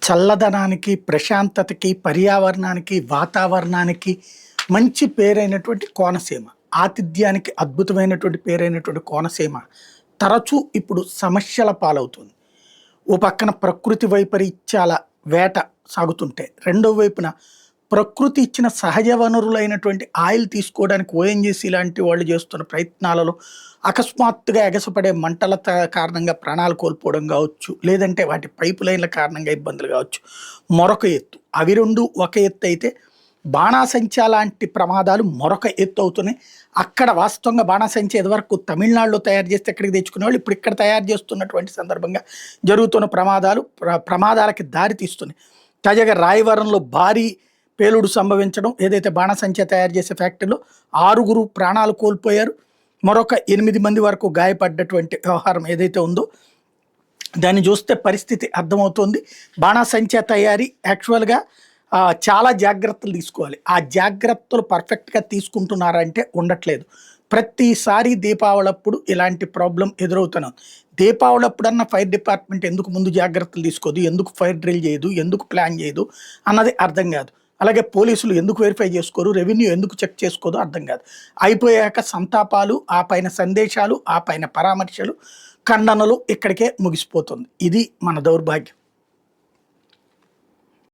చల్లదనానికి, ప్రశాంతతకి, పర్యావరణానికి, వాతావరణానికి మంచి పేరైనటువంటి కోనసీమ. ఆతిథ్యానికి అద్భుతమైనటువంటి పేరైనటువంటి కోనసీమ తరచూ ఇప్పుడు సమస్యల పాలవుతుంది. ఓ పక్కన ప్రకృతి వైపరీత్యాల వేట సాగుతుంటే, రెండో వైపున ప్రకృతి ఇచ్చిన సహజ వనరులైనటువంటి ఆయిల్ తీసుకోవడానికి ఓఎన్‌జీసీ లాంటి వాళ్ళు చేస్తున్న ప్రయత్నాలలో అకస్మాత్తుగా ఎగసిపడే మంటల కారణంగా ప్రాణాలు కోల్పోవడం కావచ్చు, లేదంటే వాటి పైపు లైన్ల కారణంగా ఇబ్బందులు కావచ్చు. మరొక ఎత్తు. అవి 2 ఒక ఎత్తు అయితే, బాణాసంచా లాంటి ప్రమాదాలు మరొక ఎత్తు అవుతున్నాయి. అక్కడ వాస్తవంగా బాణాసంచా ఇదివరకు తమిళనాడులో తయారు చేస్తే ఎక్కడికి తెచ్చుకునేవాళ్ళు, ఇప్పుడు ఇక్కడ తయారు చేస్తున్నటువంటి సందర్భంగా జరుగుతున్న ప్రమాదాలకి దారి తీస్తున్నాయి. తాజాగా రాయవరంలో భారీ పేలుడు సంభవించడం, ఏదైతే బాణాసంచా తయారు చేసే ఫ్యాక్టరీలో 6 ప్రాణాలు కోల్పోయారు, మరొక 8 మంది వరకు గాయపడ్డటువంటి వ్యవహారం ఏదైతే ఉందో దాన్ని చూస్తే పరిస్థితి అర్థమవుతుంది. బాణాసంచా తయారీ యాక్చువల్గా చాలా జాగ్రత్తలు తీసుకోవాలి. ఆ జాగ్రత్తలు పర్ఫెక్ట్గా తీసుకుంటున్నారంటే ఉండట్లేదు. ప్రతిసారి దీపావళప్పుడు ఇలాంటి ప్రాబ్లం ఎదురవుతున్నాం. దీపావళప్పుడన్నా ఫైర్ డిపార్ట్మెంట్ ఎందుకు ముందు జాగ్రత్తలు తీసుకోదు, ఎందుకు ఫైర్ డ్రిల్ చేయదు, ఎందుకు ప్లాన్ చేయదు అన్నది అర్థం కాదు. అలాగే పోలీసులు ఎందుకు వెరిఫై చేసుకోరు, రెవెన్యూ ఎందుకు చెక్ చేసుకోదో అర్థం కాదు. అయిపోయాక సంతాపాలు, ఆ పైన సందేశాలు, ఆ పైన పరామర్శలు, ఖండనలు ఇక్కడికే ముగిసిపోతుంది. ఇది మన దౌర్భాగ్యం.